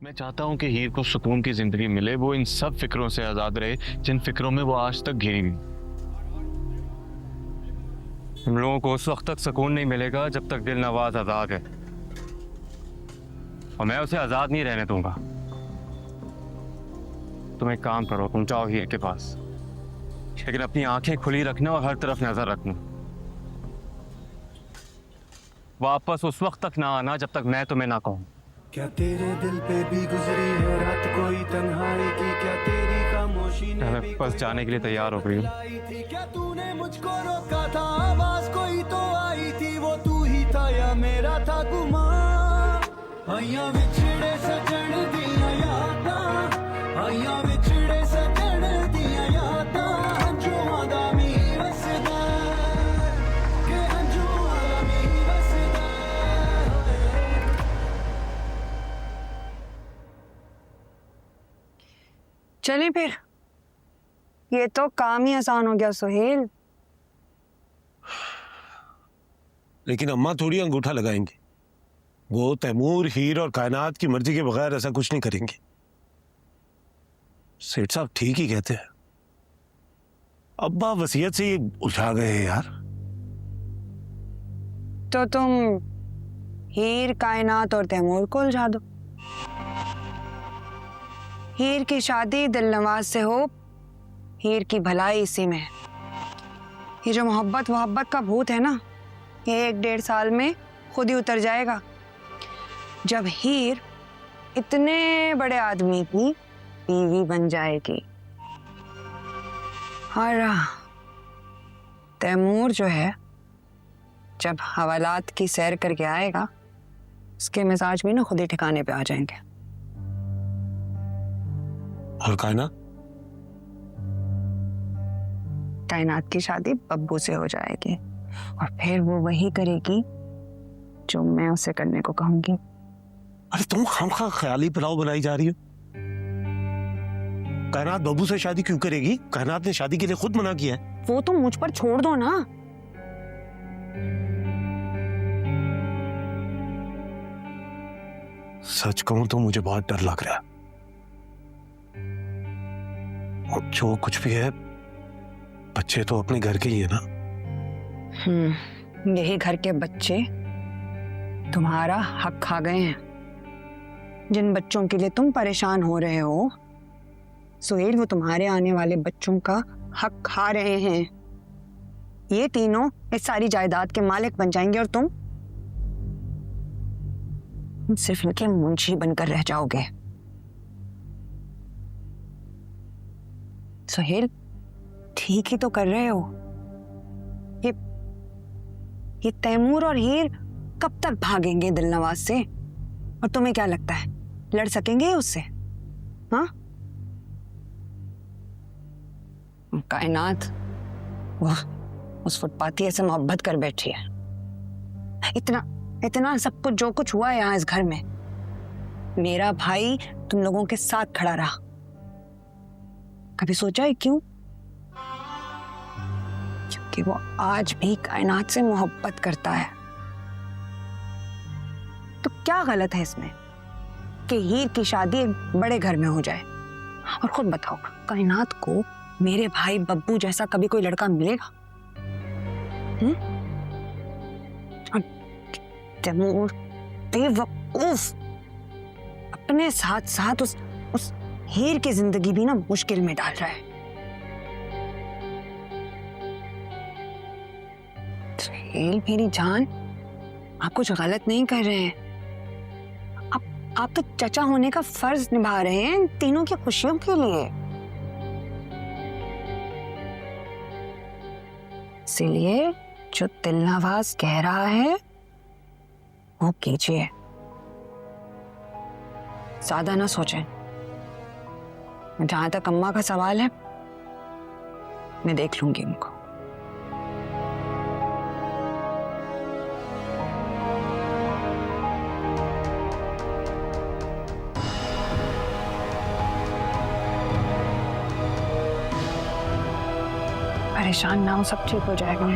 मैं चाहता हूँ कि हीर को सुकून की जिंदगी मिले, वो इन सब फिक्रों से आजाद रहे जिन फिक्रों में वो आज तक घिरी हुई। हम लोगों को उस वक्त तक सुकून नहीं मिलेगा जब तक दिल नवाज आजाद है, और मैं उसे आजाद नहीं रहने दूंगा। तुम एक काम करो, तुम जाओ हीर के पास, लेकिन अपनी आंखें खुली रखना और हर तरफ नजर रखना। वापस उस वक्त तक ना आना जब तक मैं तुम्हें ना कहूं। क्या तेरे दिल पे भी गुजरी है रात कोई तन्हाई की, क्या तेरी खामोशी ने मैं बस जाने के लिए तैयार हो गई हूँ। थी, क्या तूने मुझको रोका था, आवाज कोई तो आई थी, वो तू ही था या मेरा था गुमान। आइया विछड़े सजन दिया यादा, आइया विछड़े सजन दिया यादा, हंजुआं दा मी वसदा के हंजुआं दा मी वसदा। चलें फिर, ये तो काम ही आसान हो गया सुहेल। लेकिन अम्मा थोड़ी अंगूठा लगाएंगी। वो तैमूर, हीर और कायनात की मर्जी के बगैर ऐसा कुछ नहीं करेंगे। सेठ साहब ठीक ही कहते हैं। अब्बा वसीयत से ये उलझा गए हैं यार। तो तुम हीर, कायनात और तैमूर को उलझा दो। हीर की शादी दिलनवाज से हो, हीर की भलाई इसी में है। ये जो मोहब्बत का भूत है ना, ये 1-1.5 साल में खुद ही उतर जाएगा, जब हीर इतने बड़े आदमी की बीवी बन जाएगी। और तैमूर जो है, जब हवालात की सैर करके आएगा, उसके मिजाज भी ना खुद ही ठिकाने पे आ जाएंगे। और कायनात? कायनात की शादी बब्बू से हो जाएगी, और फिर वो वही करेगी जो मैं उसे करने को कहूंगी। अरे तुम खामखा ख्याली पुलाव बनाई जा रही हो। कायनात बब्बू से शादी क्यों करेगी? कायनात ने शादी के लिए खुद मना किया है। वो तुम मुझ पर छोड़ दो ना। सच कहूं तो मुझे बहुत डर लग रहा है। और जो कुछ भी है, बच्चे तो अपने घर के ही है ना। यही घर के बच्चे तुम्हारा हक खा गए हैं। जिन बच्चों के लिए तुम परेशान हो रहे हो सुहेल, वो तुम्हारे आने वाले बच्चों का हक खा रहे हैं। ये तीनों इस सारी जायदाद के मालिक बन जाएंगे, और तुम सिर्फ इनके मुंशी बनकर रह जाओगे। सुहेल, ठीक ही तो कर रहे हो। ये तैमूर और हीर कब तक भागेंगे दिलनवाज से? और तुम्हें क्या लगता है, लड़ सकेंगे उससे? हाँ? कायनात वो उस फुटपाती से मोहब्बत कर बैठी है। इतना सब कुछ जो कुछ हुआ है यहाँ इस घर में, मेरा भाई तुम लोगों के साथ खड़ा रहा। कभी सोचा है क्यों? क्योंकि वो आज भी कायनात से मोहब्बत करता है। तो क्या गलत है इसमें कि हीर की शादी एक बड़े घर में हो जाए? और खुद बताओ, कायनात को मेरे भाई बब्बू जैसा कभी कोई लड़का मिलेगा? और तैमूर बेवकूफ अपने साथ साथ उस हीर की जिंदगी भी ना मुश्किल में डाल रहा है। सुहेल मेरी जान, आप कुछ गलत नहीं कर रहे हैं। आप तो चचा होने का फर्ज निभा रहे हैं इन तीनों की खुशियों के लिए। इसीलिए जो दिलनवाज कह रहा है वो कीजिए, ज्यादा ना सोचें। जहां तक अम्मा का सवाल है, मैं देख लूंगी उनको। परेशान ना हो, सब ठीक हो जाएगा।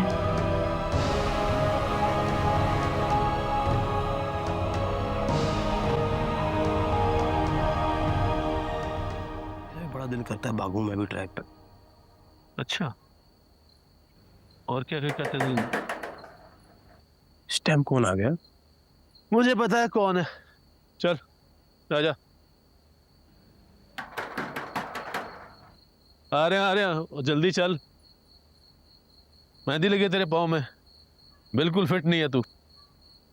बड़ा दिल करता है भागूं मैं भी ट्रैक पे। अच्छा, और क्या क्या कहते थे? स्टैम्प कौन आ गया? मुझे पता है कौन है। चल राजा, आ रहे हैं, जल्दी चल। मेहंदी लगी तेरे पाँव में, बिल्कुल फिट नहीं है तू,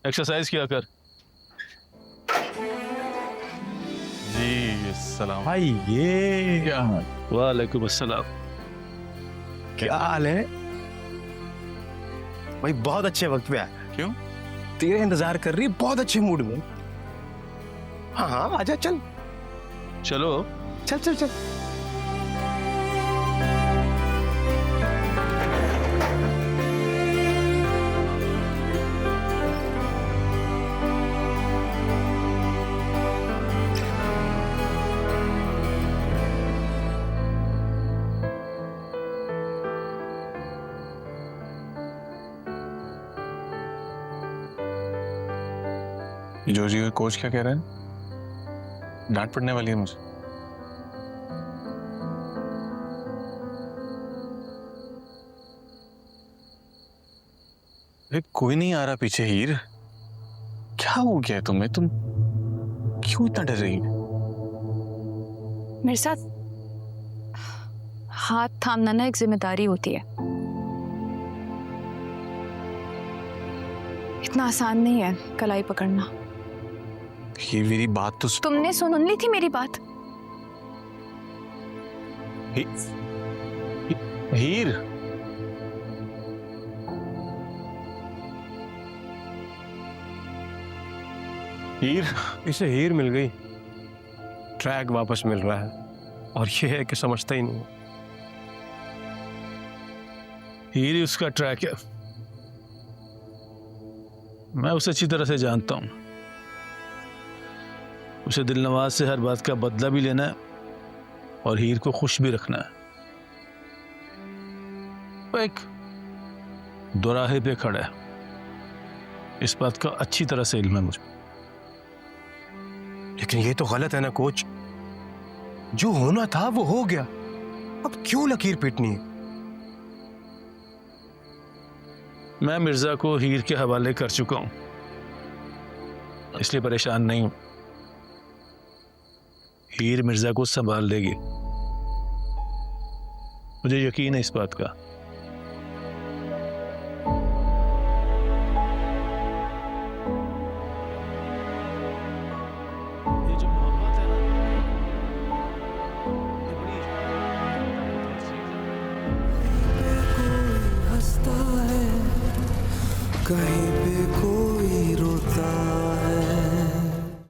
एक्सरसाइज किया कर। जी सलाम। भाई ये क्या हाल? वालेकुम अस्सलाम। क्या हाल है भाई? बहुत अच्छे वक्त पे आया। क्यों? तेरे इंतजार कर रही है, बहुत अच्छे मूड में। हाँ हाँ आजा, चल चलो चल चल चल। जोजी का कोच क्या कह रहा है? डांट पड़ने वाली है मुझे। कोई नहीं आ रहा पीछे। हीर, क्या हो गया तुम्हें? तुम क्यों इतना डर रही है? मेरे साथ हाथ थामना ना एक जिम्मेदारी होती है। इतना आसान नहीं है कलाई पकड़ना। ये मेरी बात तो तुमने सुन ली थी मेरी बात? हीर, हीर, इसे हीर मिल गई, ट्रैक वापस मिल रहा है, और ये है कि समझता ही नहीं। हीर ही उसका ट्रैक है, मैं उसे अच्छी तरह से जानता हूं। उसे दिलनवाज से हर बात का बदला भी लेना है और हीर को खुश भी रखना है। वो एक दोराहे पे खड़ा है, इस बात का अच्छी तरह से इल्म है मुझे। लेकिन ये तो गलत है ना कोच, जो होना था वो हो गया, अब क्यों लकीर पीटनी है? मैं मिर्जा को हीर के हवाले कर चुका हूं, इसलिए परेशान नहीं हूं। हीर मिर्जा को संभाल लेगी, मुझे यकीन है इस बात का। ये जो मोहब्बत है ना, ये बड़ी हंसता है कहीं पे कोई